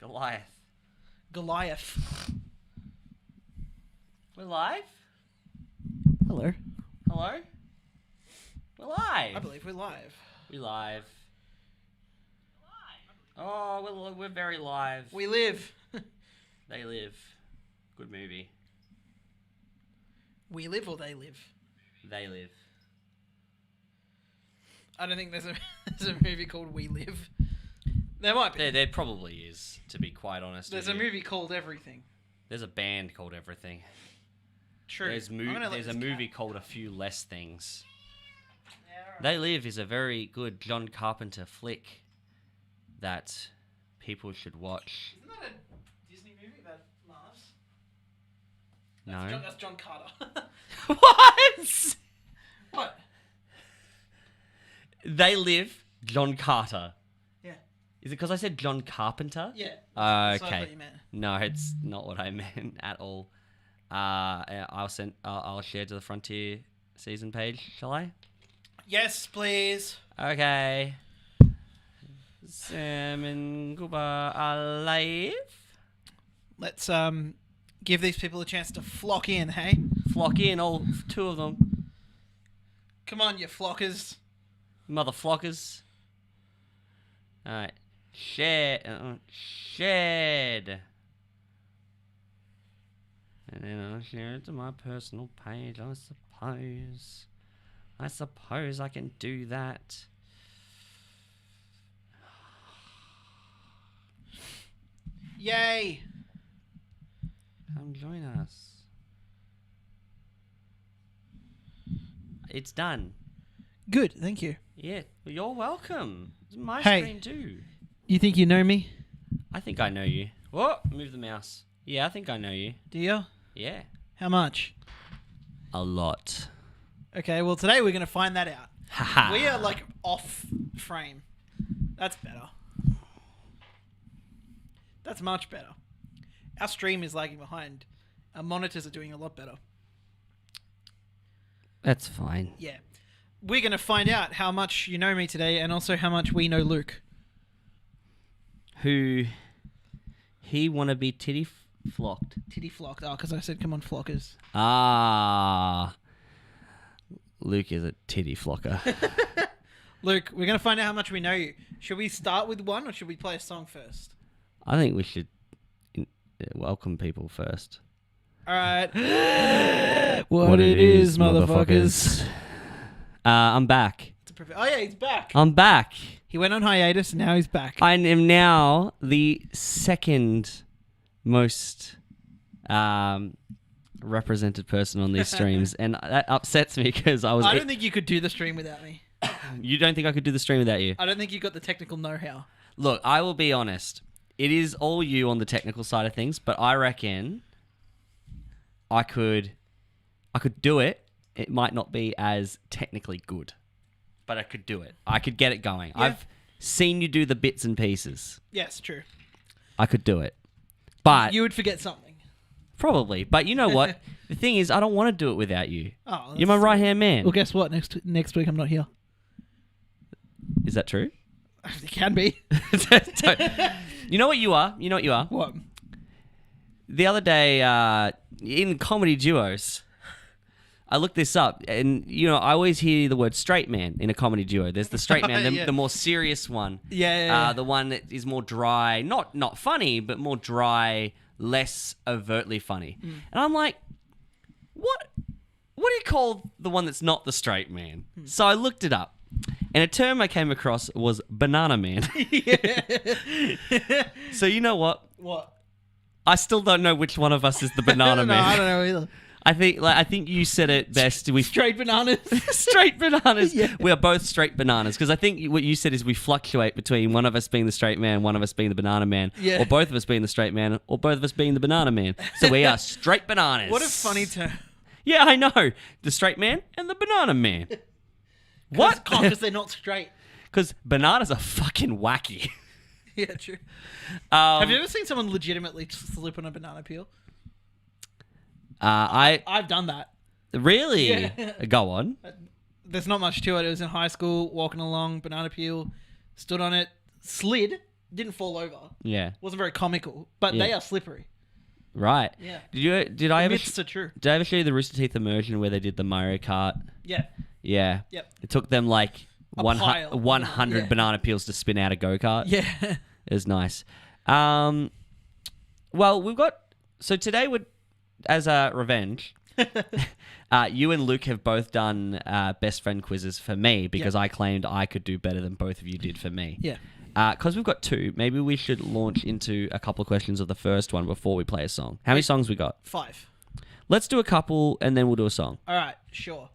Goliath. We're live? Hello. Hello? We're live. I believe we're live. We're live. Oh, we're very live. We live. They live. Good movie. We live or they live? They live. I don't think there's a movie called We Live. There might be. There probably is, to be quite honest. There's a movie called Everything. There's a band called Everything. True. There's a movie called A Few Less Things. Yeah, right. They Live is a very good John Carpenter flick that people should watch. Isn't that a Disney movie about Mars? No. That's John Carter. What? What? They Live, John Carter. Yeah. Is it because I said John Carpenter? Yeah. That's what I Okay. thought you meant. No, it's not what I meant at all. I'll share to the Frontier season page, shall I? Yes, please. Okay. Sam and Gooba are live. Let's give these people a chance to flock in, hey? Flock in, all two of them. Come on, you flockers. Mother flockers. Alright. Shared. And then I'll share it to my personal page, I suppose. I suppose I can do that. Yay! Come join us. It's done. Good, thank you. Yeah, well, you're welcome. It's my Hey. screen too. You think you know me? I think I know you. Whoa, move the mouse. Yeah, I think I know you. Do you? Yeah. How much? A lot. Okay, well today we're going to find that out. Haha. We are like off frame. That's better. That's much better. Our stream is lagging behind. Our monitors are doing a lot better. That's fine. Yeah. We're going to find out how much you know me today and also how much we know Luke. Who he wanna be titty flocked. Titty flocked. Oh, because I said, come on, flockers. Ah. Luke is a titty flocker. Luke, we're going to find out how much we know you. Should we start with one or should we play a song first? I think we should welcome people first. All right. What it is, motherfuckers. I'm back. Oh, yeah, he's back. I'm back. He went on hiatus and now he's back. I am now the second most represented person on these streams, and that upsets me because I don't think you could do the stream without me. You don't think I could do the stream without you? I don't think you got the technical know-how. Look, I will be honest. It is all you on the technical side of things, but I reckon I could do it. It might not be as technically good, but I could do it. I could get it going. Yeah. I've seen you do the bits and pieces. Yes, true. I could do it. But You would forget something. probably. But you know what? The thing is, I don't want to do it without you. Oh, You're my right-hand man. Well, guess what? Next week I'm not here. Is that true? It can be. You know what you are? You know what you are? What? The other day, in comedy duos, I looked this up, and I always hear the word straight man in a comedy duo. There's the straight man, Yeah. the more serious one. Yeah. The one that is more dry, not funny, but more dry, less overtly funny. And I'm like, what do you call the one that's not the straight man? So I looked it up, and a term I came across was banana man. So you know what? What? I still don't know which one of us is the banana man. I don't know either. I think you said it best. We Straight bananas. straight bananas. Yeah. We are both straight bananas because I think what you said is we fluctuate between one of us being the straight man, one of us being the banana man, Yeah. or both of us being the straight man, or both of us being the banana man. So we are straight bananas. What a funny term. Yeah, I know. The straight man and the banana man. What? Because they're not straight. Because bananas are fucking wacky. Yeah, true. Have you ever seen someone legitimately slip on a banana peel? I've done that. Really? Yeah. Go on. There's not much to it. It was in high school, walking along, banana peel, stood on it, slid, didn't fall over. Yeah. Wasn't very comical, but Yeah. they are slippery. Right. Yeah. Did I ever Myths are true. did I ever show you the Rooster Teeth immersion where they did the Mario Kart? Yeah. Yeah. Yep. It took them like A 100 Yeah. banana peels to spin out a go-kart. Yeah. It was nice. Well, we've got... So today, as a revenge, you and Luke have both done best friend quizzes for me because I claimed I could do better than both of you did for me. Yeah. Because we've got two, maybe we should launch into a couple of questions of the first one before we play a song. How many songs we got? 5. Let's do a couple and then we'll do a song. All right. Sure.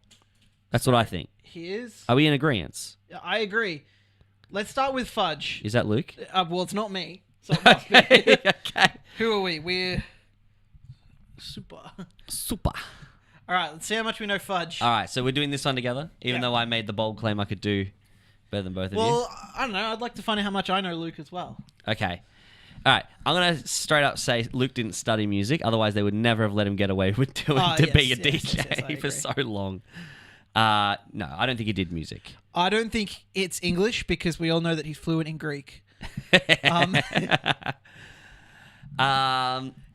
That's what I think. Here's. Are we in agreement? I agree. Let's start with Fudge. Is that Luke? Well, it's not me. So it must be. Okay. Who are we? We're super. Super. All right. Let's see how much we know Fudge. All right, so we're doing this one together, even Yeah. though I made the bold claim I could do better than both of you. Well, I don't know. I'd like to find out how much I know Luke as well. Okay. All right, I'm going to straight up say Luke didn't study music. Otherwise, they would never have let him get away with doing to be a yes, DJ yes, I for agree. so long. No, I don't think he did music. I don't think it's English because we all know that he's fluent in Greek.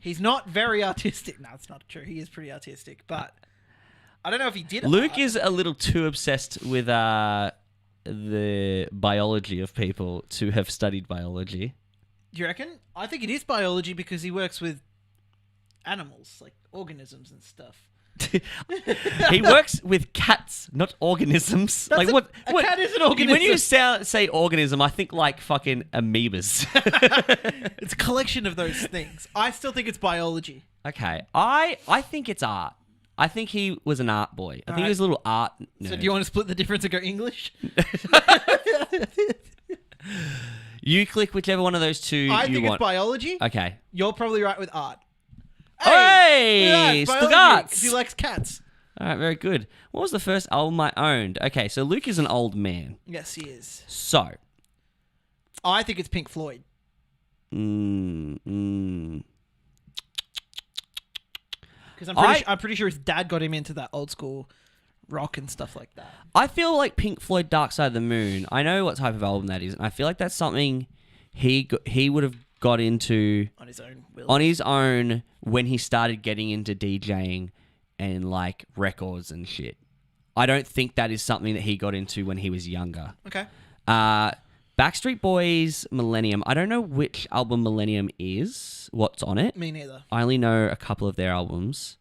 He's not very artistic. No, it's not true. He is pretty artistic, but I don't know if he did. Luke art. is a little too obsessed with the biology of people to have studied biology. Do you reckon? I think it is biology because he works with animals, like organisms and stuff. He works with cats, not organisms. That's like a- what? a what- cat is an organism. When you say organism, I think like fucking amoebas. It's a collection of those things. I still think it's biology. Okay, I think it's art. I think he was an art boy. I think he was a little art nerd. So do you want to split the difference and go English? You click whichever one of those two I you think want. it's biology. Okay. You're probably right with art. Hey, yeah, biology, Stugatz. 'cause he likes cats. All right, very good. What was the first album I owned? Okay, so Luke is an old man. Yes, he is. So, I think it's Pink Floyd. Because I'm pretty sure his dad got him into that old school rock and stuff like that. I feel like Pink Floyd Dark Side of the Moon. I know what type of album that is, and I feel like that's something he would have got into On his own will. on his own when he started getting into DJing and like records and shit. I don't think that is something that he got into when he was younger. Okay. Backstreet Boys Millennium. I don't know which album Millennium is, what's on it. Me neither. I only know a couple of their albums.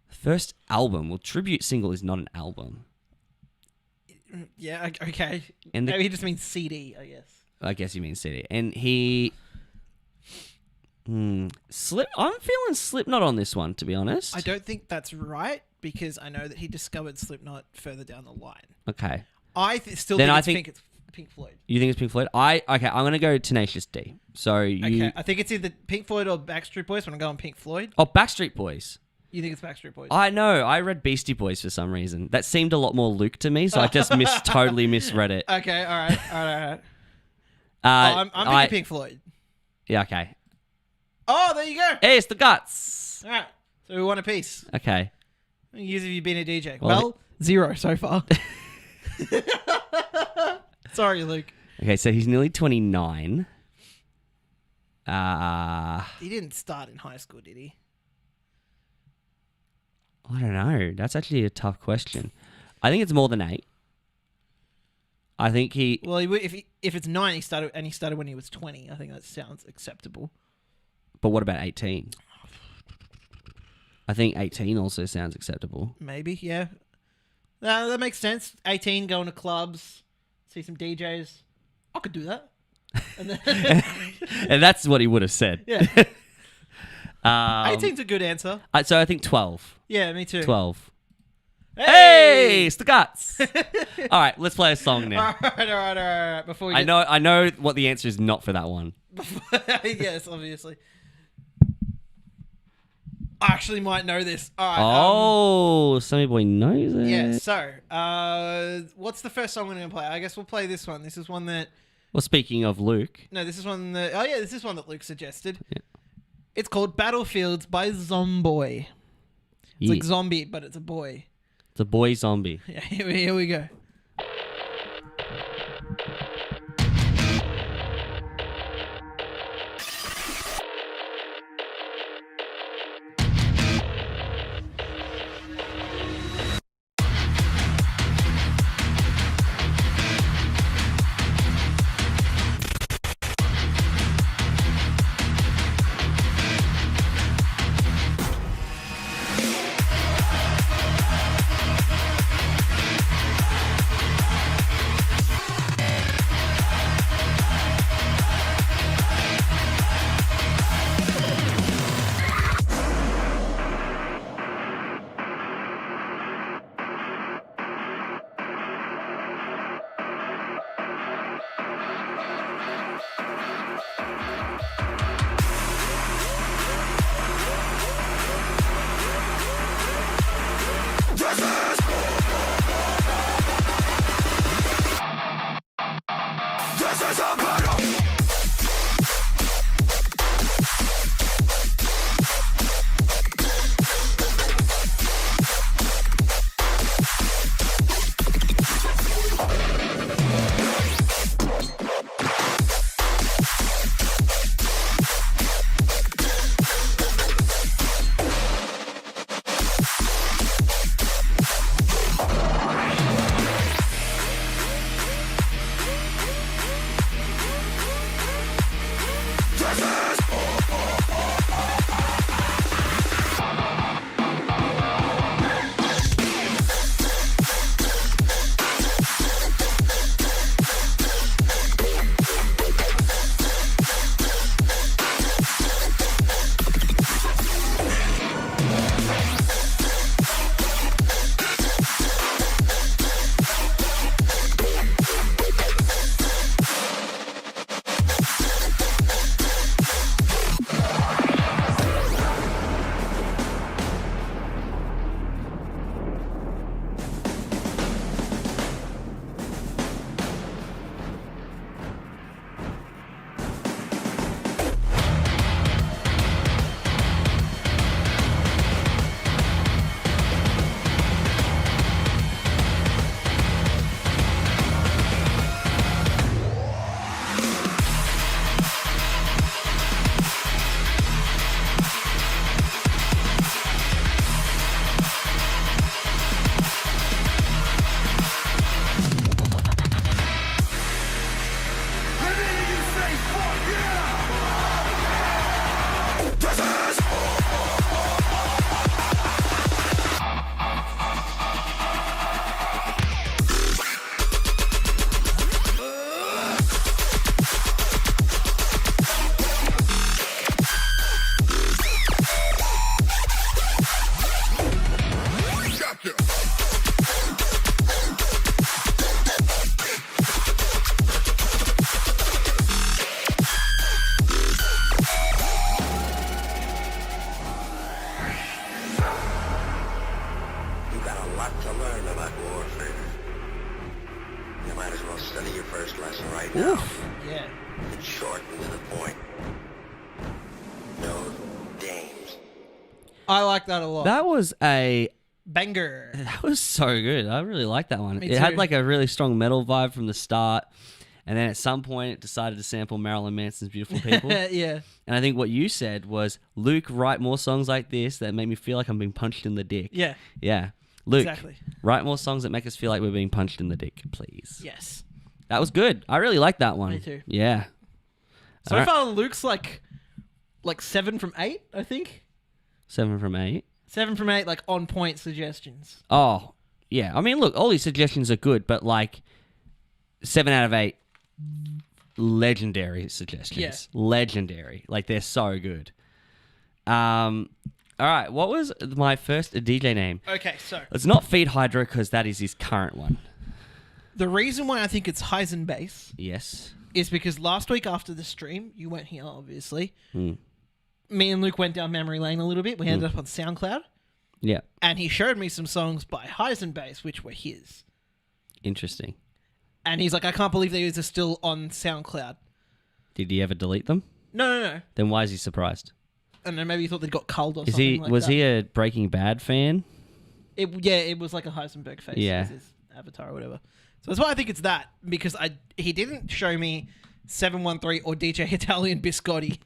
First album, well, tribute single is not an album. Yeah, okay. And Maybe he just means CD, I guess. I guess you mean CD. And he... I'm feeling Slipknot on this one, to be honest. I don't think that's right because I know that he discovered Slipknot further down the line. Okay. I still Then think it's Pink Floyd. You think it's Pink Floyd? Okay, I'm going to go Tenacious D. So you... Okay, I think it's either Pink Floyd or Backstreet Boys. When I'm going Pink Floyd, Oh, Backstreet Boys. you think it's Backstreet Boys? I know. I read Beastie Boys for some reason. That seemed a lot more Luke to me, so I just totally misread it. Okay, all right. I'm thinking Pink Floyd. Yeah, okay. Oh, there you go. Hey, it's the guts. All right, so we won a piece. Okay. How many years have you been a DJ? Well, Well, 0 so far. Sorry, Luke. Okay, so he's nearly 29. He didn't start in high school, did he? I don't know. That's actually a tough question. I think it's more than 8. I think he... Well, if it's 9, he started when he was 20. I think that sounds acceptable. But what about 18? I think 18 also sounds acceptable. Maybe, yeah. That makes sense. 18, going to clubs, see some DJs. I could do that. And then, And that's what he would have said. yeah, 18. 18's a good answer. So I think 12. Yeah, me too. 12. Hey, it's the guts. All right, let's play a song now. All right. Before we I know what the answer is not for that one. yes, obviously. I actually might know this. All right. Oh, Sammy Boy knows it. Yeah, so, what's the first song we're going to play? I guess we'll play this one. This is one that... Well, speaking of Luke. No, this is one that... Oh, yeah, this is one that Luke suggested. Yeah. It's called Battlefields by Zomboy. It's like zombie, but it's a boy. It's a boy zombie. Yeah, here we go. I like that a lot. That was Banger. that was so good. I really liked that one. Me It had too. like a really strong metal vibe from the start. And then at some point, it decided to sample Marilyn Manson's Beautiful People. Yeah. And I think what you said was, Luke, write more songs like this that make me feel like I'm being punched in the dick. Yeah. Yeah. Luke, Exactly. write more songs that make us feel like we're being punched in the dick, please. Yes. That was good. I really liked that one. Me too. Yeah. So Alright. far, Luke's like 7 from 8, I think. 7 from 8. 7 from 8, like on point suggestions. Oh, yeah. I mean, look, all these suggestions are good, but like 7 out of 8, legendary suggestions. Yeah. Legendary. Like, they're so good. All right. What was my first DJ name? Okay, so It's not Feed Hydra because that is his current one. the reason why I think it's Heisen Bass Yes. is because last week after the stream, you weren't here, obviously. Mm. Me and Luke went down memory lane a little bit. We ended up on SoundCloud, Yeah. and he showed me some songs by Heisen Bass, which were his. Interesting. And he's like, I can't believe these are still on SoundCloud. Did he ever delete them? No. Then why is he surprised? I don't know, maybe he thought they'd got culled or Is something he like was that. he a Breaking Bad fan? It was like a Heisenberg face. Yeah. As his avatar or whatever. So that's why I think it's that, because he didn't show me 713 or DJ Italian Biscotti,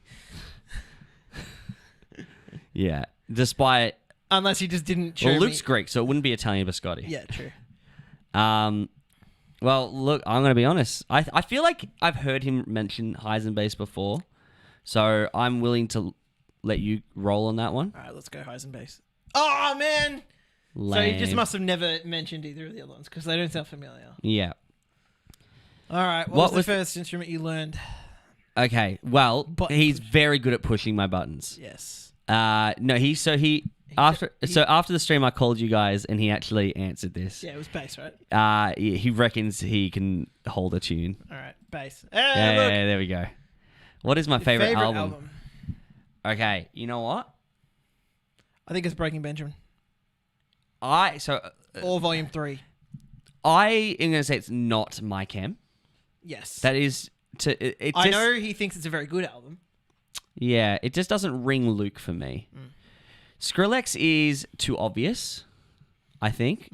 Yeah. Despite unless he just didn't show Luke's me. Greek, so it wouldn't be Italian biscotti. Yeah, true. Well, look, I'm going to be honest. I feel like I've heard him mention Heisenbase before, so I'm willing to let you roll on that one. All right, let's go Heisenbase. Oh, man! So he just Lame. must have never mentioned either of the other ones, because they don't sound familiar. Yeah. All right, What what was was- the first instrument you learned? Okay. Well, Button he's push. very good at pushing my buttons. Yes. No, after the stream, I called you guys, and he actually answered this. Yeah, it was bass, right? He reckons he can hold a tune. All right, bass. Yeah, Look. there we go. What is my Your favorite album? album? Okay, you know what? I think it's Breaking Benjamin. So Or Volume 3. I am going to say it's not my chem. Yes. That is it I just, know he thinks it's a very good album. Yeah, it just doesn't ring Luke for me. Skrillex is too obvious, I think.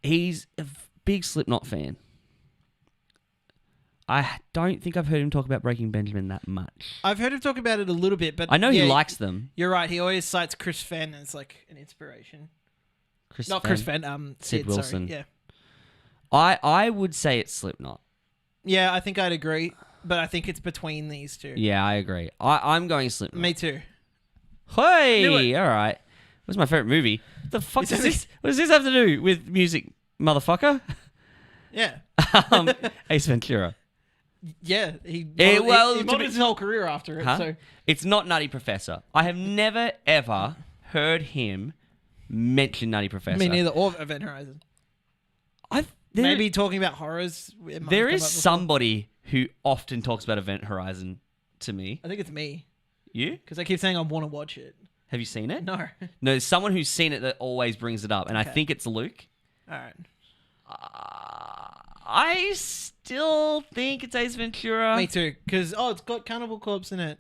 He's a big Slipknot fan. I don't think I've heard him talk about Breaking Benjamin that much. I've heard him talk about it a little bit, but I know yeah, he likes them. You're right. He always cites Chris Fenn as like an inspiration. Chris Not Fenn. Chris Fenn. Sid Wilson. Sorry. Yeah. I would say it's Slipknot. Yeah, I think I'd agree, but I think it's between these two. Yeah, I agree. I'm going Slipknot. Me too. Knew Hey, it. all right. What's my favorite movie? What the fuck Is does it- this? What does this have to do with music, motherfucker? Yeah. Ace Ventura. Yeah. He Eh, well, he to modeled be- his whole career after it. Huh? So It's not Nutty Professor. I have never ever heard him mention Nutty Professor. me neither. Or Event Horizon. Maybe talking about horrors. it might there have is come up before. somebody who often talks about Event Horizon to me. I think it's me You? because I keep saying I want to watch it. Have you seen it? No. No, there's someone who's seen it that always brings it up, and I Okay. think it's Luke. All right. I still think it's Ace Ventura. Me too. Because it's got Cannibal Corpse in it.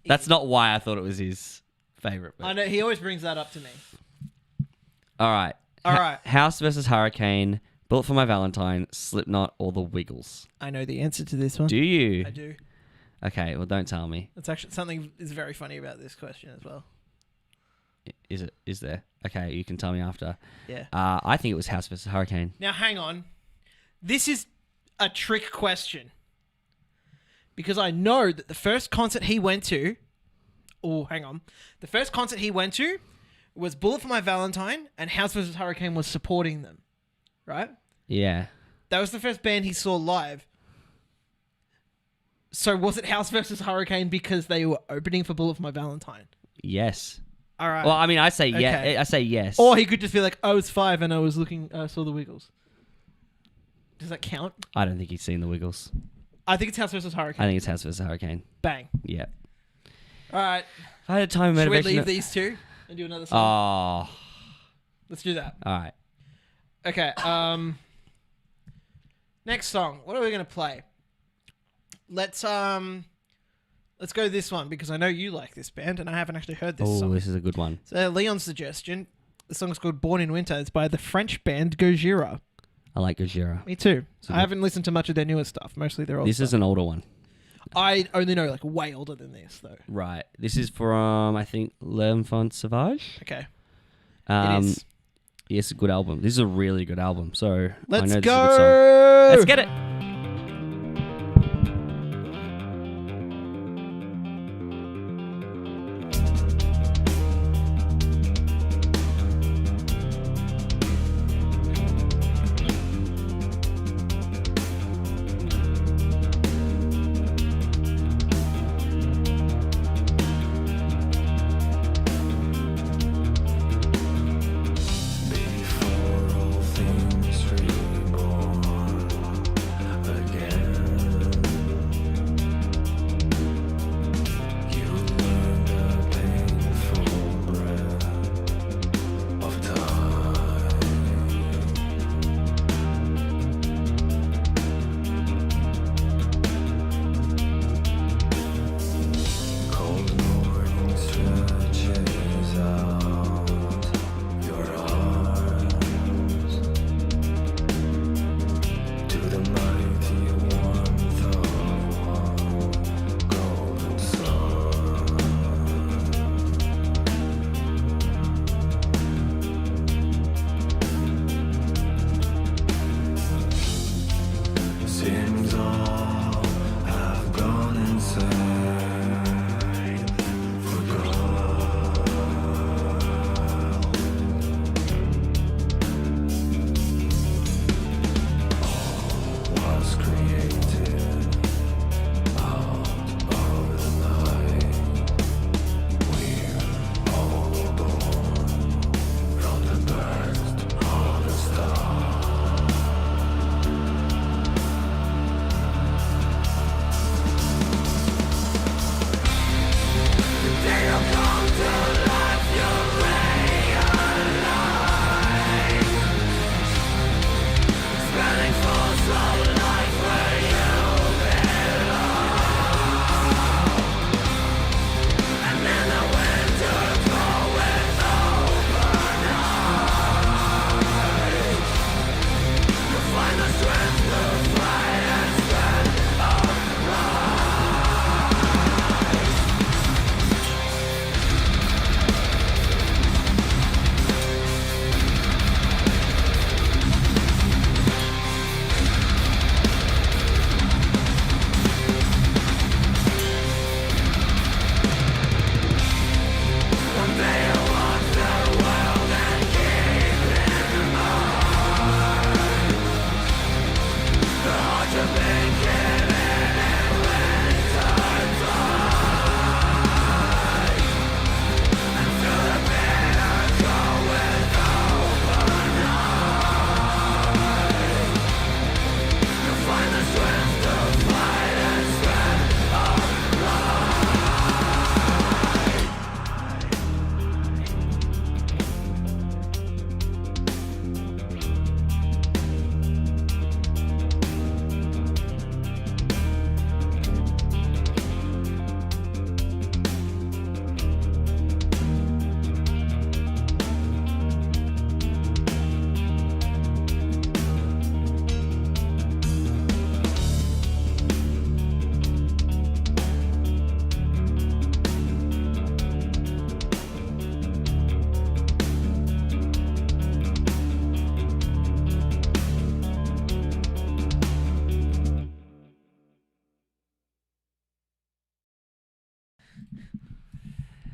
That's not why I thought it was his favorite. But. I know he always brings that up to me. All right. All right. House versus Hurricane, Bullet for My Valentine, Slipknot, or The Wiggles. I know the answer to this one. Do you? I do. Okay, well, don't tell me. That's actually something is very funny about this question as well. Is it? Is there? Okay, you can tell me after. Yeah. I think it was House versus Hurricane. Now hang on. This is a trick question. Because I know that the first concert he went to the first concert he went to was Bullet for My Valentine and House vs. Hurricane was supporting them. Right? Yeah. That was the first band he saw live. So was it House vs. Hurricane because they were opening for Bullet for My Valentine? Yes. All right. Well, I mean, I say yeah. Okay. I say yes. Or he could just be like, I was 5 and I was saw the Wiggles. Does that count? I don't think he's seen The Wiggles. I think it's House vs. Hurricane. I think it's House versus Hurricane. Bang. Yeah. All right. If I had a time Should we motivation. leave these two and do another song? Oh. Let's do that. All right. Okay. Next song. What are we going to play? let's go this one because I know you like this band and I haven't actually heard this Oh, song. this is a good one. So Leon's suggestion. The song's called "Born in Winter." It's by the French band Gojira. I like Gojira. Me too. So I haven't listened to much of their newer stuff. Mostly their old This stuff. is an older one. I only know like way older than this though. Right. This is from, I think, L'Enfant Sauvage. Okay. Um, It is. Yes, a good album. This is a really good album. So I Let's know this go. is a good song. Let's get it. Before all things reborn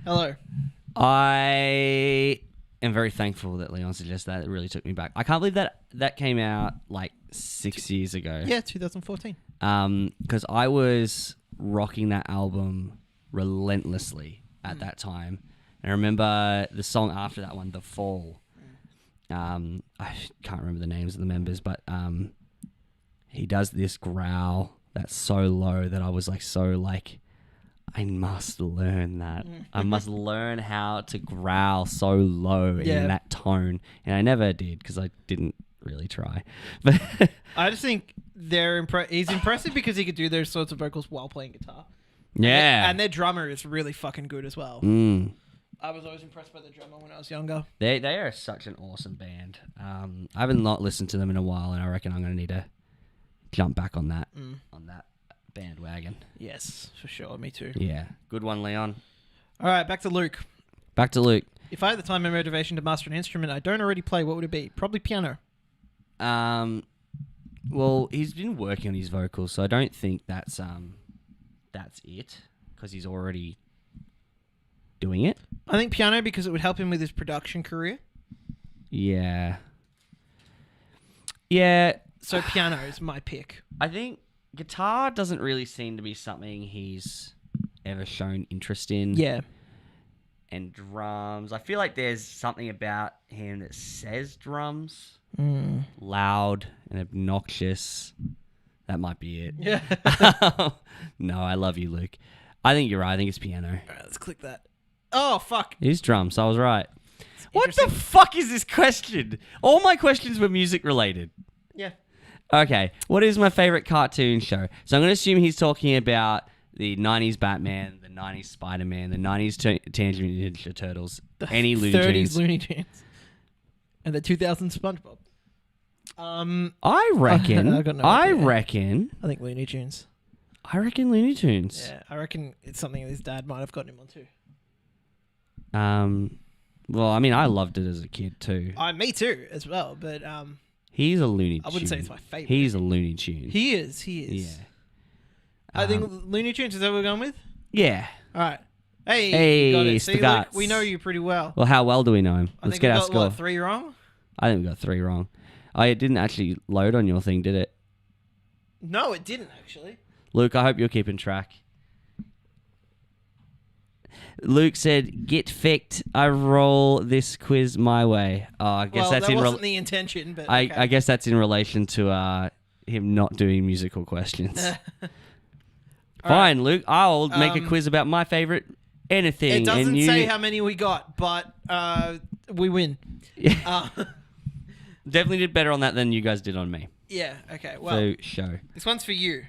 Hello. I am very thankful that Leon suggested that. It really took me back. I can't believe that came out like 6 years ago. Yeah, 2014. Because I was rocking that album relentlessly at that time. And I remember the song after that one, The Fall. I can't remember the names of the members, but he does this growl that's so low that I was like I must learn that. I must learn how to growl so low in that tone. And I never did because I didn't really try. But I just think he's impressive because he could do those sorts of vocals while playing guitar. Yeah. And their drummer is really fucking good as well. Mm. I was always impressed by the drummer when I was younger. They are such an awesome band. I haven't not listened to them in a while, and I reckon I'm going to need to jump back on that bandwagon. Yes, for sure. Me too. Yeah, good one, Leon. All right, back to Luke. Back to Luke. If I had the time and motivation to master an instrument I don't already play, what would it be? Probably piano. Well, he's been working on his vocals, so I don't think that's it, because he's already doing it. I think piano because it would help him with his production career. Yeah. Yeah. So piano is my pick. I think guitar doesn't really seem to be something he's ever shown interest in. Yeah. And drums. I feel like there's something about him that says drums. Loud and obnoxious. That might be it. Yeah. No, I love you, Luke. I think you're right. I think it's piano. All right, let's click that. Oh, fuck. It is drums. I was right. What the Interesting. fuck is this question? All my questions were music related. Yeah. Okay, what is my favorite cartoon show? So I'm going to assume he's talking about the 90s Batman, the 90s Spider-Man, the 90s Teenage Mutant Ninja Turtles, any Looney 30s Tunes. Looney Tunes. And the 2000s SpongeBob. I reckon. I got no I idea. reckon. I think Looney Tunes. I reckon Looney Tunes. Yeah, I reckon it's something his dad might have gotten him onto. Well, I mean, I loved it as a kid too. Me too, as well. But He's a Looney Tune. I wouldn't say it's my favorite. He's a Looney Tune. he is. Yeah. I think Looney Tunes is that what we're going with. Yeah. All right. Hey, Hey, you got it. See, Luke, Spagats. we know you pretty well. Well, how well do we know him? I Let's think get we our got score. what, 3 wrong? I think we got 3 wrong. Oh, it didn't actually load on your thing, did it? No, it didn't actually. Luke, I hope you're keeping track. Luke said, "Get fecked. I roll this quiz my way." Oh, I guess Well, that's that in. wasn't the intention, but okay. I guess that's in relation to him not doing musical questions. Fine, Luke. I'll make a quiz about my favorite anything. It doesn't and you... say how many we got, but we win. Definitely did better on that than you guys did on me. Yeah. Okay. Well, So show. this one's for you,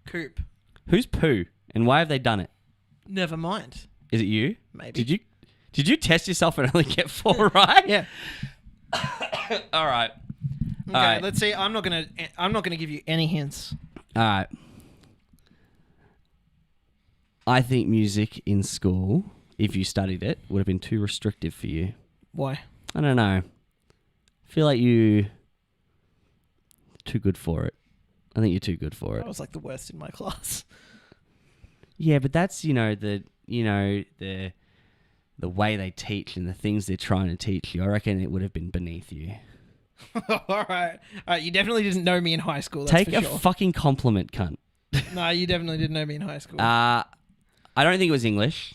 Coop. Who's Pooh and why have they done it? Never mind. Is it you? Maybe. Did you test yourself and only get 4 right? Yeah. All right. Okay. All right. Let's see. I'm not gonna give you any hints. All right. I think music in school, if you studied it, would have been too restrictive for you. Why? I don't know. I feel like you're too good for it. I think you're too good for it. I was like the worst in my class. Yeah, but that's the way they teach and the things they're trying to teach you. I reckon it would have been beneath you. All right. You definitely didn't know me in high school. That's Take for a sure. fucking compliment, cunt. No, you definitely didn't know me in high school. I don't think it was English.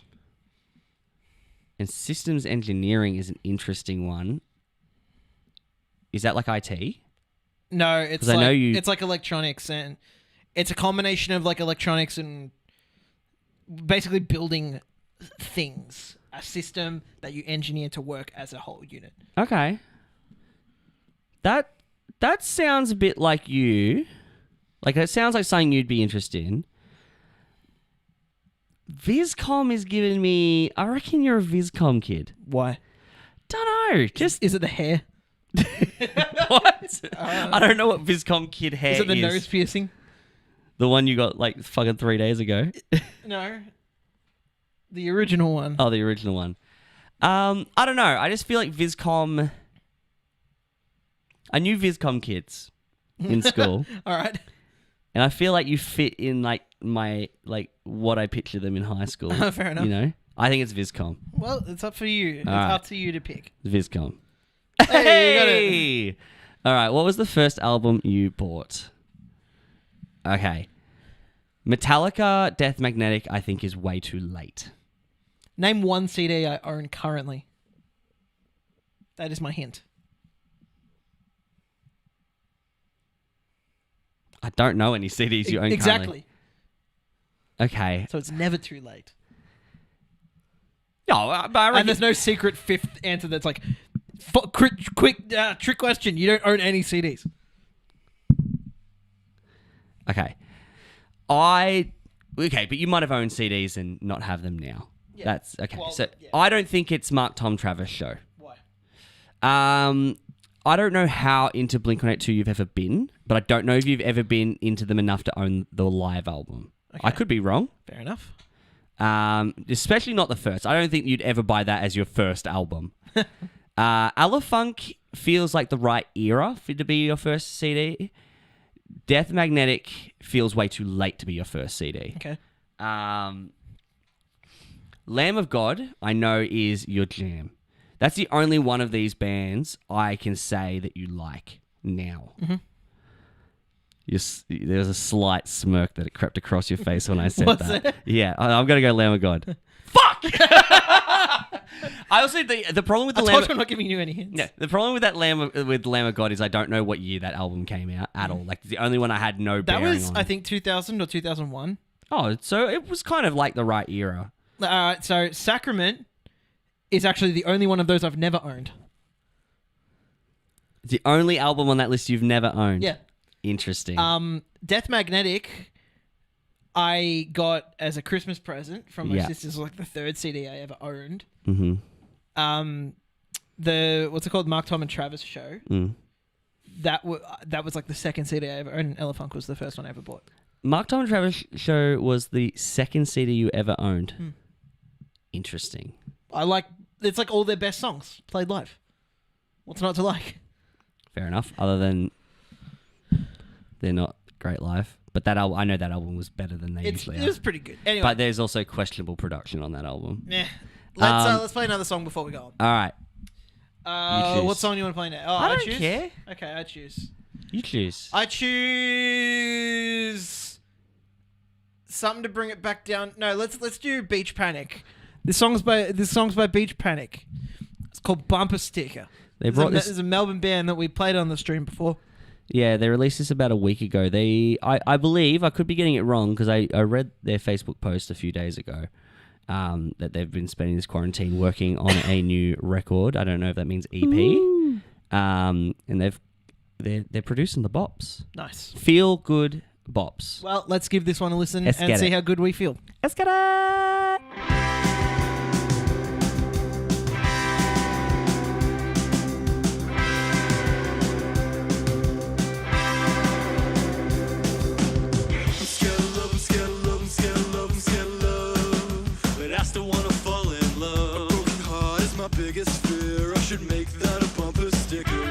And systems engineering is an interesting one. Is that like IT? No, it's 'Cause I know you- it's like electronics, and it's a combination of like electronics and basically building things, a system that you engineer to work as a whole unit. Okay. That sounds a bit like you. Like, it sounds like something you'd be interested in. Viscom is giving me... I reckon you're a Viscom kid. Why? Dunno. Just... Is it the hair? What? I don't know what Viscom kid hair Is is. it the nose piercing? The one you got, like, fucking 3 days ago? No. The original one. Oh, the original one. I don't know. I just feel like Viscom... I knew Viscom kids in school. All right. And I feel like you fit in like my what I picture them in high school. Fair enough. You know, I think it's Viscom. Well, it's up for you. It's right. up to you to pick. Viscom. Hey, you got it. All right. What was the first album you bought? Okay. Metallica, Death Magnetic. I think is way too late. Name one CD I own currently. That is my hint. I don't know any CDs you own Exactly. currently. Okay. So it's never too late. No, but I reckon And there's no secret fifth answer that's like, quick trick question. You don't own any CDs. Okay. But you might have owned CDs and not have them now. Yeah. That's okay. Well, So yeah. I don't think it's Mark Tom Travis show. Why? I don't know how into Blink-182 you've ever been, but I don't know if you've ever been into them enough to own the live album. I Okay. could be wrong. Fair enough. Especially not the first. I don't think you'd ever buy that as your first album. Alafunk feels like the right era for it to be your first CD. Death Magnetic feels way too late to be your first CD. Okay. Lamb of God, I know, is your jam. That's the only one of these bands I can say that you like now. Mm-hmm. There was a slight smirk that crept across your face when I said Was that. there? Yeah, I'm going to go Lamb of God. Fuck! I also, the problem with the I Lamb told you I'm not giving you any hints. no, the problem with that Lamb of God is I don't know what year that album came out at all. Like, the only one I had no That bearing was, on. I think, 2000 or 2001. Oh, so it was kind of like the right era. So Sacrament is actually the only one of those I've never owned. It's the only album on that list you've never owned. Yeah. Interesting. Death Magnetic, I got as a Christmas present from my Yeah. sister's, like the third CD I ever owned. Mm-hmm. The what's it called, Mark Tom and Travis show. Mm. That was like the second CD I ever owned. And Elephunk was the first one I ever bought. Mark Tom and Travis show was the second CD you ever owned. Interesting. It's like all their best songs played live. What's not to like? Fair enough. Other than they're not great live, but that album, I know that album was better than they usually It are. was pretty good. Anyway, But there's also questionable production on that album. yeah. Um, Let's play another song before we go All right, on. choose. What song do you want to play now? Oh, I don't choose? care. Okay, I choose. You choose. I choose something to bring it back down. No, let's do Beach Panic. This song's by Beach Panic. It's called Bumper Sticker. They brought There's this. a Melbourne band that we played on the stream before. Yeah, they released this about a week ago. I believe, I could be getting it wrong because I read their Facebook post a few days ago that they've been spending this quarantine working on a new record. I don't know if that means EP. And they're producing the bops. Nice. Feel good bops. Well, let's give this one a listen Let's and get see it. how good we feel. Let's get it. I'm scared of love, I'm scared of love, I'm scared of love, I'm scared of love. But I still wanna fall in love. A broken heart is my biggest fear. I should make that a bumper sticker.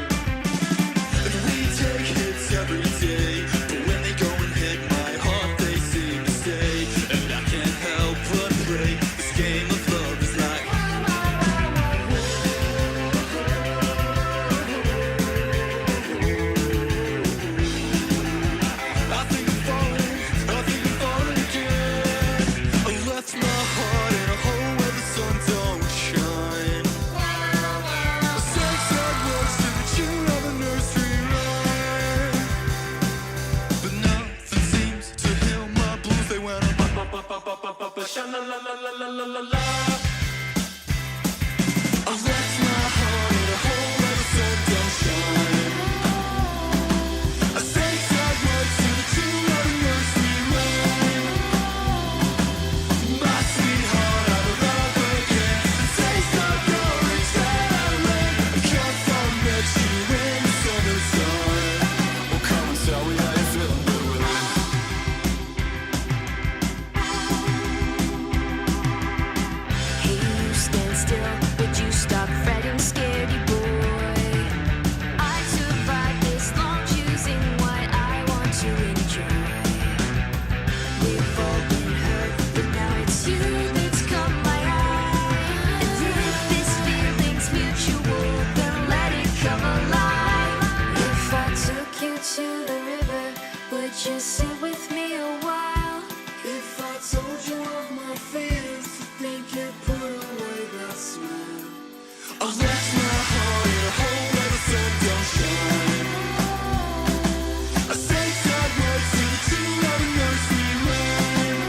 And we take hits every day, but when they go and hit my heart, they seem to stay. And I can't help but pray. This game of love is like. I think I'm falling again. I left my heart in a hole where the sun don't shine. Sad, sad words to the tune of a nursery rhyme. But nothing seems to heal my blues. They went sha-la-la-la-la-la-la-la. I left my heart in a hole where the sun don't shine. I say sad words to the tune of a nursery rhyme. My sweetheart, I will love again. The taste of your excitement. Because I met you in the summer sun. Well, come and tell me how you feel good with it. Hey, you stand still, would you stop fretting, scaredy boy? I survived this long, choosing what I want to enjoy. We've all been hurt, but now it's you that's caught my eye. And if this feeling's mutual, then let it come alive. If I took you to the river, would you sit with me a while? If I told you of my fears, you think you'd put away that smile? I left my heart in a hole where the sun don't shine. I say sad words to the tune of a nursery rhyme.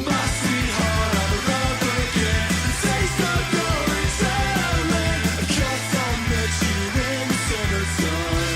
My sweetheart, I'm in love again. The taste of your excitement. Because I met you in the summer sun.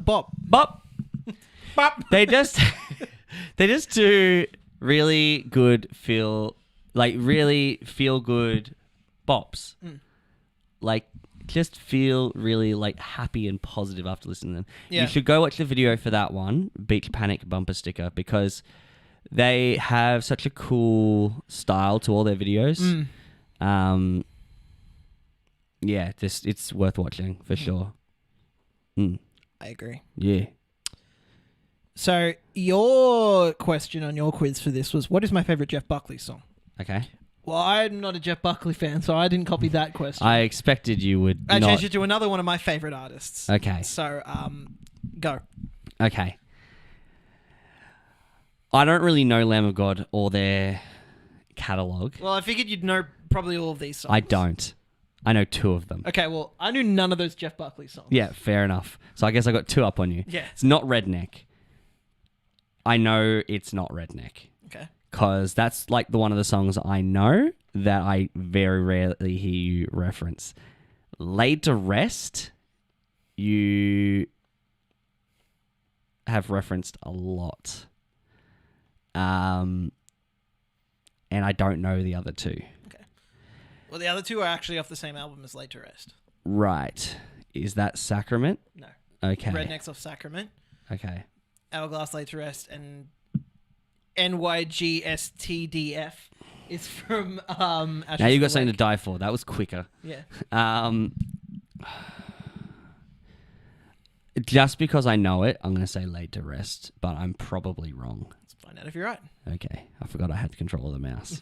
bop. Bop. Bop. They just do really good really feel good bops. Like just feel really like happy and positive after listening to them. Yeah. You should go watch the video for that one, Beach Panic bumper sticker, because they have such a cool style to all their videos. Yeah, it's worth watching for sure. I agree. Yeah. So your question on your quiz for this was, what is my favorite Jeff Buckley song? Okay. Well, I'm not a Jeff Buckley fan, so I didn't copy that question. I expected you would I not. changed it to another one of my favorite artists. Okay. So, go. Okay. I don't really know Lamb of God or their catalogue. Well, I figured you'd know probably all of these songs. I don't. I know 2 of them. Okay, well, I knew none of those Jeff Buckley songs. Yeah, fair enough. So I guess I got 2 up on you. Yeah. It's not Redneck. I know it's not Redneck. Okay. Because that's like one of the songs I know that I very rarely hear you reference. Laid to Rest, you have referenced a lot. And I don't know the other 2. Well, the other 2 are actually off the same album as Laid to Rest. Right. Is that Sacrament? No. Okay. Redneck's off Sacrament. Okay. Hourglass, Laid to Rest, and NYGSTDF is from Ashes Now you to got the something to Lake. die for. That was quicker. Yeah. Just because I know it, I'm going to say Laid to Rest, but I'm probably wrong. Let's find out if you're right. Okay. I forgot I had control of the mouse.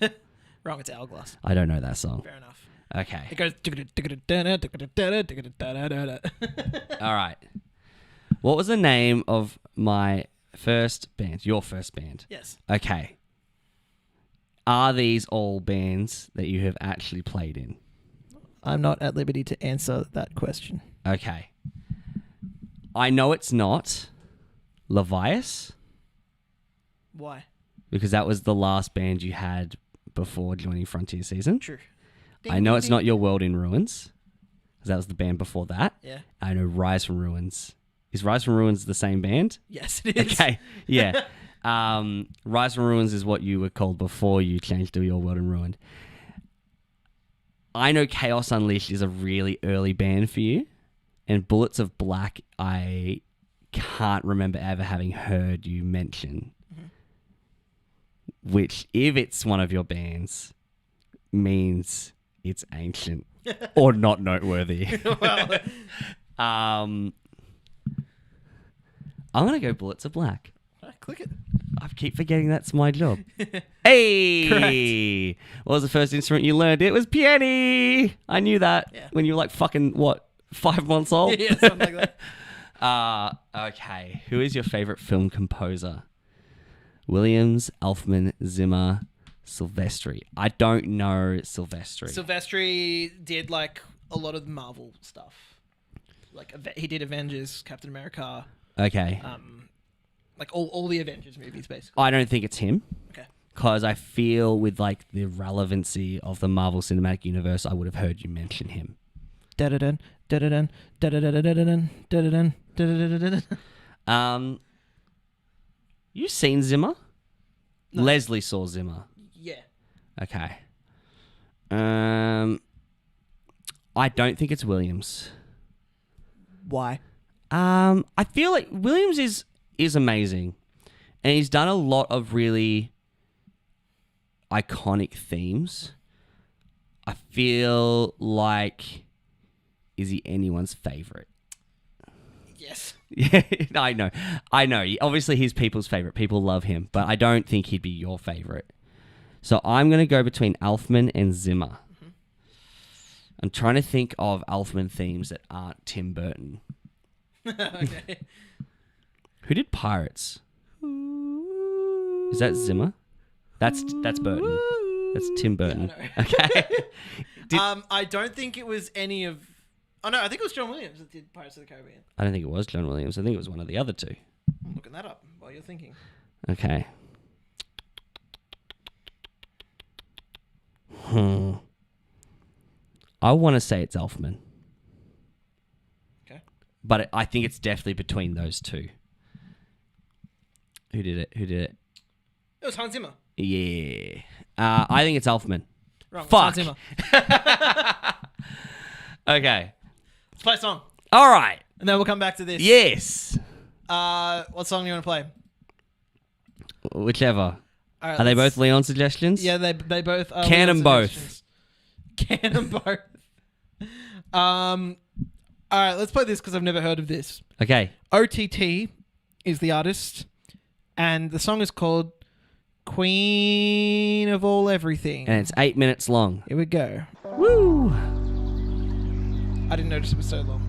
Wrong, it's Hourglass. I don't know that song. Fair enough. Okay. It goes. All right. What was the name of my first band? Your first band? Yes. Okay. Are these all bands that you have actually played in? I'm not at liberty to answer that question. Okay. I know it's not Levias, Why? because that was the last band you had before joining Frontier Season. True. I know it's not Your World in Ruins, because that was the band before that. Yeah. I know Rise from Ruins. Is Rise from Ruins the same band? Yes, it is. Okay, yeah. Rise from Ruins is what you were called before you changed to Your World in Ruin. I know Chaos Unleashed is a really early band for you, and Bullets of Black I can't remember ever having heard you mention. Which, if it's one of your bands, means it's ancient or not noteworthy. Well, I'm gonna go Bullets of Black. click it. I keep forgetting that's my job. Hey! Correct. What was the first instrument you learned? It was piano. I knew that Yeah. when you were like fucking, 5 months old? Yeah, something like that. Okay. Who is your favorite film composer? Williams, Elfman, Zimmer, Silvestri. I don't know Silvestri. Silvestri did like a lot of Marvel stuff. Like he did Avengers, Captain America, Okay. like all the Avengers movies basically. I don't think it's him. Okay. Because I feel with like the relevancy of the Marvel Cinematic Universe, I would have heard you mention him. Da-da-dun, da-da-dun, da-da-da-da-da-dun, da-da-dun, da-da-da-da-da. You seen Zimmer? No. Leslie saw Zimmer. Yeah. Okay. I don't think it's Williams. Why? I feel like Williams is amazing, and he's done a lot of really iconic themes. I feel like, is he anyone's favorite? Yes. Yeah, I know. Obviously, he's people's favorite. People love him, but I don't think he'd be your favorite. So I'm going to go between Elfman and Zimmer. Mm-hmm. I'm trying to think of Elfman themes that aren't Tim Burton. Okay. Who did Pirates? Is that Zimmer? That's Burton. That's Tim Burton. Yeah, I know. Okay. I don't think it was any of. Oh no, I think it was John Williams that did Pirates of the Caribbean. I don't think it was John Williams. I think it was one of the other 2. I'm looking that up while you're thinking. Okay. I want to say it's Elfman. Okay. but I think it's definitely between those two. Who did it? It was Hans Zimmer. Yeah. I think it's Elfman. Wrong. It's Fuck. Hans Zimmer. Okay. Let's play a song. All right. And then we'll come back to this. Yes. What song do you want to play? Whichever. All right, Are they let's- both Leon suggestions? Yeah, they both are. Can Leon them both. suggestions. Can them both. All right, let's play this because I've never heard of this. Okay. OTT is the artist, and the song is called Queen of All Everything. And it's 8 minutes long. Here we go. Woo. I didn't notice it was so long.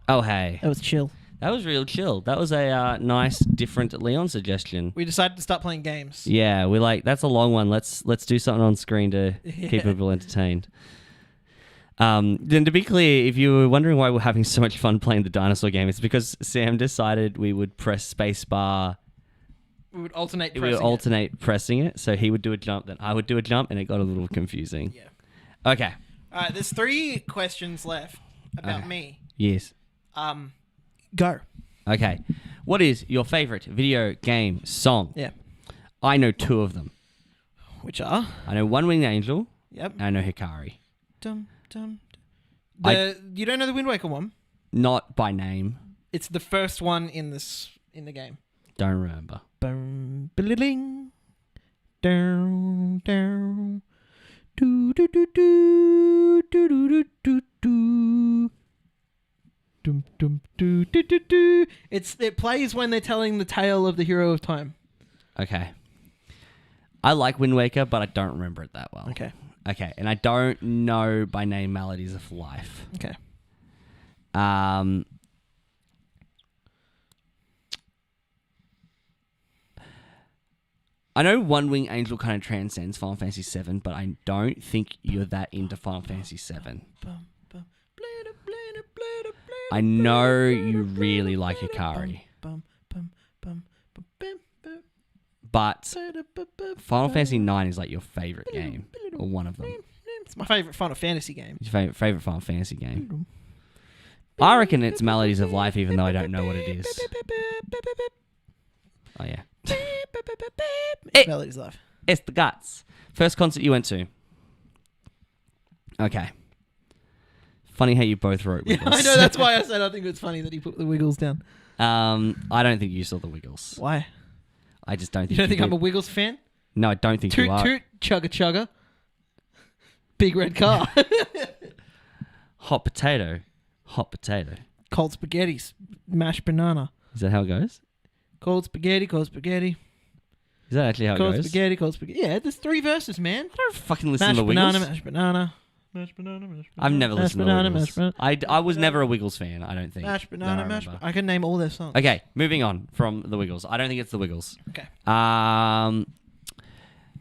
Oh, hey. That was chill. That was real chill. That was a nice, different Leon suggestion. We decided to start playing games. Yeah, we're like, that's a long one. Let's do something on screen to Yeah. keep people entertained. Then to be clear, if you were wondering why we're having so much fun playing the dinosaur game, it's because Sam decided we would press spacebar. We would alternate We pressing would alternate pressing it. So he would do a jump, then I would do a jump, and it got a little confusing. Yeah. Okay. All right, there's 3 questions left about Okay. me. Yes. Go. Okay. What is your favorite video game song? Yeah. I know 2 of them. Which are? I know One Winged Angel, Yep. and I know Hikari. Dum, dum. I- You don't know the Wind Waker one? Not by name. It's the first one in the game. Don't remember. Boom, biling, down, down, do do do do do do do do. Dum, dum, do, do, do, do. It plays when they're telling the tale of the hero of time. Okay. I like Wind Waker, but I don't remember it that well. Okay. Okay, and I don't know by name Melodies of Life. Okay. I know One Wing Angel kind of transcends Final Fantasy VII, but I don't think you're that into Final Fantasy VII. Bum, bum, blada, blada, blada, blada, I know you really like Hikari, bum, bum, bum, bum, bum, bum, but bada, bum, bum, Final Fantasy IX is like your favorite game, or one of them. It's my favorite Final Fantasy game. Your favorite Final Fantasy game. I reckon it's Melodies of Life, even though I don't know what it is. Oh yeah. Melodies of Life. It's the guts. First concert you went to. Okay. Funny how you both wrote Yeah, Wiggles. I know. That's why I said I think it's funny that he put the Wiggles down. I don't think you saw the Wiggles. Why? I just don't think You don't think I'm a did. Wiggles fan? No, I don't think Toot you are. toot, chugga chugga. Big red car. Hot potato. Hot potato. Cold spaghettis. Mashed banana. Is that how it goes? Cold spaghetti, cold spaghetti. Is that actually how it Cold goes? spaghetti, cold spaghetti. Yeah, there's 3 verses, man. I don't fucking listen Mashed to the Wiggles. banana, mashed banana. Mashed banana, mashed banana. I've never mashed listened banana, to the mashed Wiggles. banana. I was never a Wiggles fan, I don't think. Mashed No, banana, I mashed remember. banana. I can name all their songs. Okay, moving on from the Wiggles. I don't think it's the Wiggles. Okay.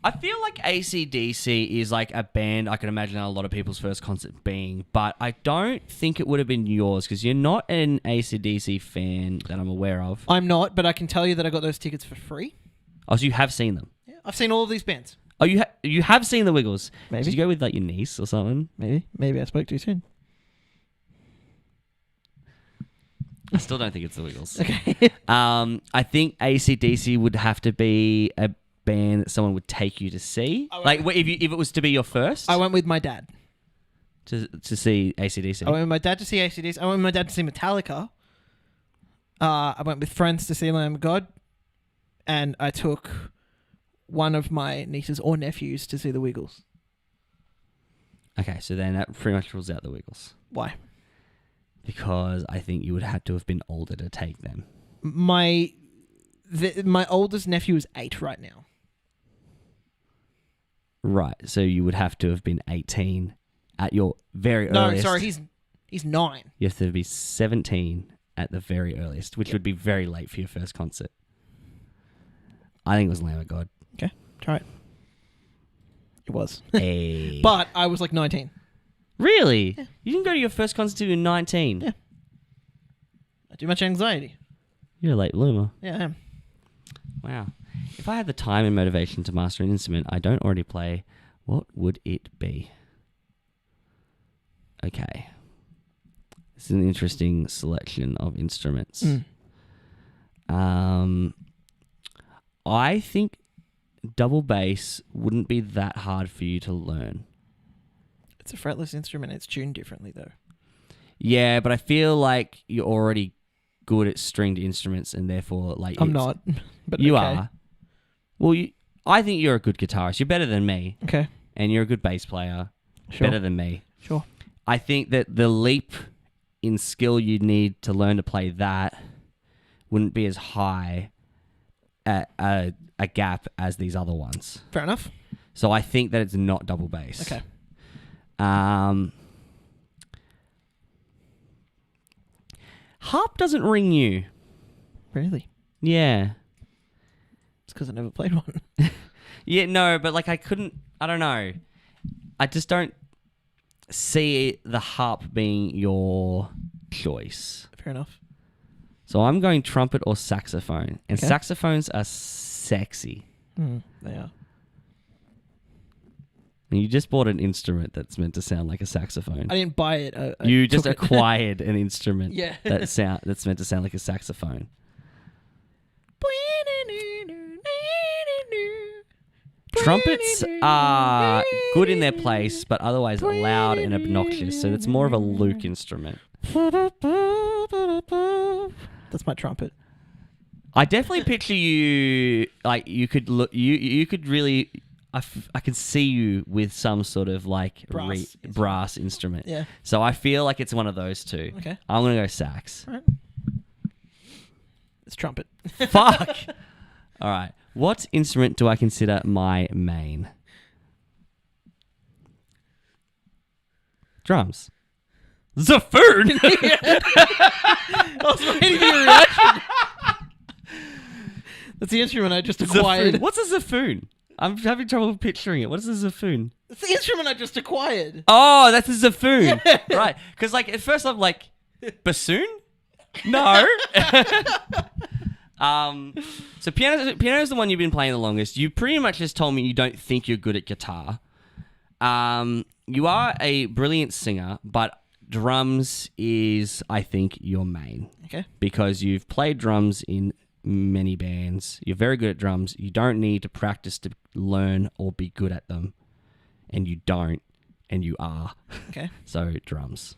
I feel like AC/DC is like a band I can imagine a lot of people's first concert being, but I don't think it would have been yours because you're not an AC/DC fan that I'm aware of. I'm not, but I can tell you that I got those tickets for free. Oh, so you have seen them? Yeah, I've seen all of these bands. Oh, you have seen the Wiggles? Maybe. Did you go with like your niece or something? Maybe I spoke too soon. I still don't think it's the Wiggles. Okay. I think AC/DC would have to be a band that someone would take you to see. Like if it was to be your first I went with my dad. to see AC/DC. I went with my dad to see AC/DC. I went with my dad to see Metallica. I went with friends to see Lamb of God. And I took one of my nieces or nephews to see the Wiggles. Okay, so then that pretty much rules out the Wiggles. Why? Because I think you would have to have been older to take them. My oldest nephew is 8 right now. Right, so you would have to have been 18 at your very No, earliest. sorry, he's 9. You have to be 17 at the very earliest, which would be very late for your first concert. I think it was Lamb of God. Okay, try it. It was. Hey. But I was like 19. Really? Yeah. You didn't go to your first concert till you were 19? Yeah. I do much anxiety. You're a late bloomer. Yeah, I am. Wow. If I had the time and motivation to master an instrument I don't already play, what would it be? Okay. This is an interesting selection of instruments. I think double bass wouldn't be that hard for you to learn. It's a fretless instrument. It's tuned differently, though. Yeah, but I feel like you're already good at stringed instruments, and therefore, like I'm it's- not. But You okay. are. Well, I think you're a good guitarist. You're better than me, Okay. and you're a good bass player. Sure. Better than me. Sure. I think that the leap in skill you'd need to learn to play that wouldn't be as high at a gap as these other ones. Fair enough. So I think that it's not double bass. Okay. Harp doesn't ring you. Really? Yeah. It's because I never played one. Yeah, no, but like I don't know. I just don't see the harp being your choice. Fair enough. So I'm going trumpet or saxophone. And Okay. saxophones are sexy. They are. And you just bought an instrument that's meant to sound like a saxophone. I didn't buy it. I You just took it. acquired an instrument Yeah. that's meant to sound like a saxophone. Trumpets are good in their place, but otherwise loud and obnoxious. So it's more of a Luke instrument. That's my trumpet. I definitely picture you like you could look. You could really. I can see you with some sort of like brass instrument. Yeah. So I feel like it's one of those two. Okay. I'm gonna go sax. All right. It's trumpet. Fuck. All right. What instrument do I consider my main? Drums. Zaffoon. I was waiting for your reaction. That's the instrument I just acquired. Zaffoon. What's a zaffoon? I'm having trouble picturing it. What is a zaffoon? It's the instrument I just acquired. Oh, that's a zaffoon. Right. Because like at first I'm like, bassoon? No. So piano is the one you've been playing the longest. You pretty much just told me you don't think you're good at guitar. You are a brilliant singer, but drums is, I think, your main. Okay. Because you've played drums in many bands. You're very good at drums. You don't need to practice to learn or be good at them. And you don't. And you are. Okay. So, drums.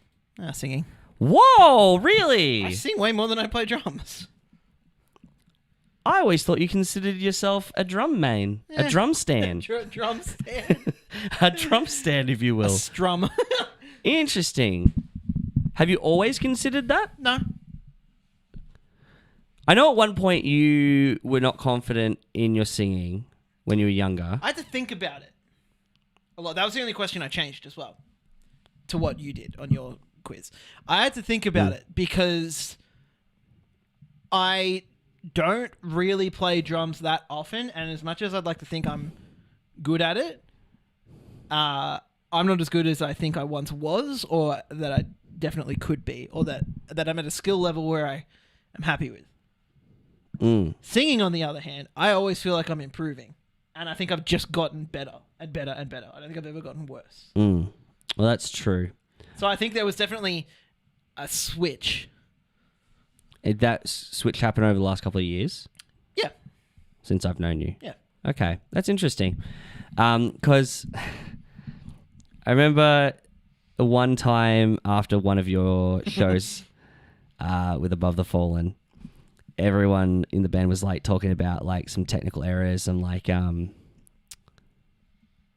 Singing. Whoa, really? I sing way more than I play drums. I always thought you considered yourself a drum main. Yeah. A drum stand. Drum stand. A drum stand, if you A will. strum. Interesting. Have you always considered that? No. I know at one point you were not confident in your singing when you were younger. I had to think about it a lot. That was the only question I changed as well to what you did on your quiz. I had to think about it because I don't really play drums that often, and as much as I'd like to think I'm good at it, I'm not as good as I think I once was, or that I definitely could be, or that I'm at a skill level where I am happy with. Singing, on the other hand, I always feel like I'm improving, and I think I've just gotten better and better and better. I don't think I've ever gotten worse. Well, that's true. So I think there was definitely a switch. That switch happened over the last couple of years Yeah. since I've known you. Yeah. Okay, that's interesting. Because I remember one time after one of your shows with Above the Fallen, everyone in the band was like talking about like some technical errors and like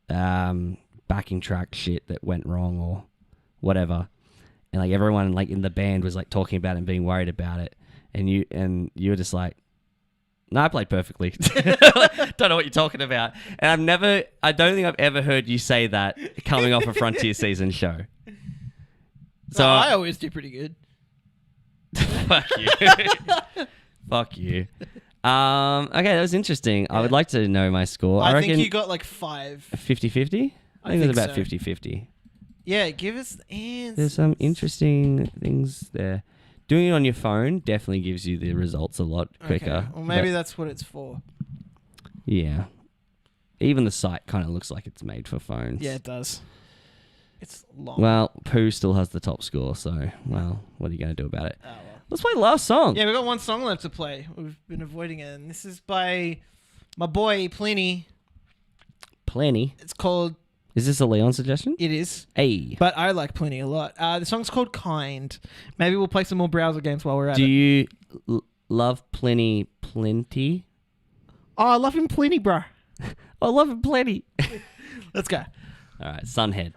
backing track shit that went wrong or whatever. And like everyone like in the band was like talking about it and being worried about it. And you were just like, no, I played perfectly. Don't know what you're talking about. And I don't think I've ever heard you say that coming off a Frontier Season show. So I always do pretty good. fuck you. Fuck you. Okay, that was interesting. I would like to know my score. I reckon think you got like 5. 50-50? I think it was think about so. 50-50. Yeah, give us the answers. There's some interesting things there. Doing it on your phone definitely gives you the results a lot quicker. Okay. Well, maybe but- that's what it's for. Yeah. Even the site kind of looks like it's made for phones. Yeah, it does. It's long. Well, Pooh still has the top score, so, well, what are you going to do about it? Oh, well. Let's play the last song. Yeah, we've got one song left to play. We've been avoiding it, and this is by my boy Pliny. Plenty. It's called Is this a Leon suggestion? It Is, Hey. but I like Pliny a lot. The song's called Kind. Maybe we'll play some more browser games while we're at Do it. you love Plenty? Oh, I love him Pliny, bruh. I love him plenty. Let's go. All right, Sunhead.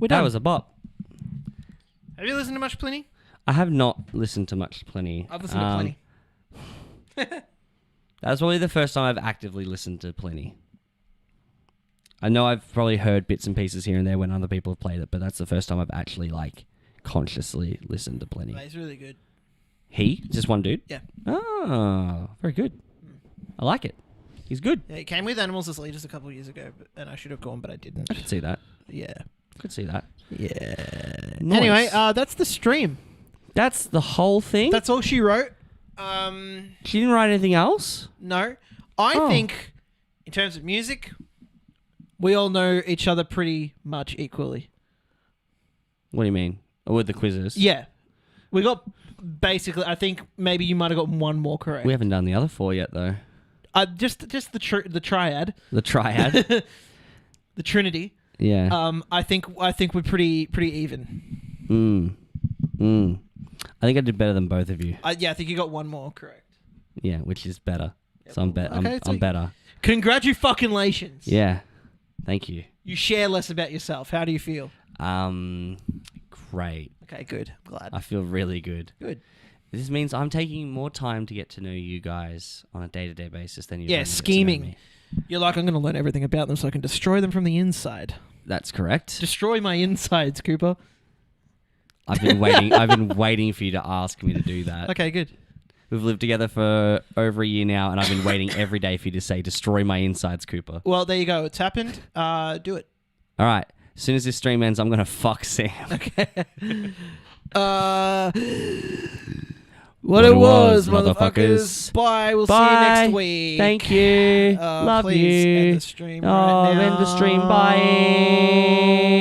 We're done. That was a bop. Have you listened to much Pliny? I have not listened to much Plenty. I've listened to Pliny. That was probably the first time I've actively listened to Plenty. I know I've probably heard bits and pieces here and there when other people have played it, but that's the first time I've actually like consciously listened to Plenty. Mate, it's really good. He? Just one dude? Yeah. Oh, very good. I like it. He's good. Yeah, he came with Animals as Leaders a couple of years ago, and I should have gone, but I didn't. I could see that. Yeah. Could see that. Yeah. Nice. Anyway, that's the stream. That's the whole thing? That's all she wrote. She didn't write anything else? No. I think, in terms of music, we all know each other pretty much equally. What do you mean? Or with the quizzes? Yeah. We got, basically, I think maybe you might have got one more correct. We haven't done the other 4 yet, though. Just the triad. The triad. The Trinity. Yeah. I think we're pretty even. I think I did better than both of you. I think you got one more correct. Yeah, which is better. So I'm okay, I'm better. Congratulations. Yeah. Thank you. You share less about yourself. How do you feel? Great. Okay, good. I'm glad. I feel really good. Good. This means I'm taking more time to get to know you guys on a day-to-day basis than you. Yeah, scheming. You're like, I'm going to learn everything about them so I can destroy them from the inside. That's correct. Destroy my insides, Cooper. I've been waiting. I've been waiting for you to ask me to do that. Okay, good. We've lived together for over a year now, and I've been waiting every day for you to say, "Destroy my insides, Cooper." Well, there you go. It's happened. Do it. All right. As soon as this stream ends, I'm gonna fuck Sam. Okay. What it was, motherfuckers. Bye. We'll see you next week. Thank you. Love please you. end the stream Oh, right now. end the stream. Bye.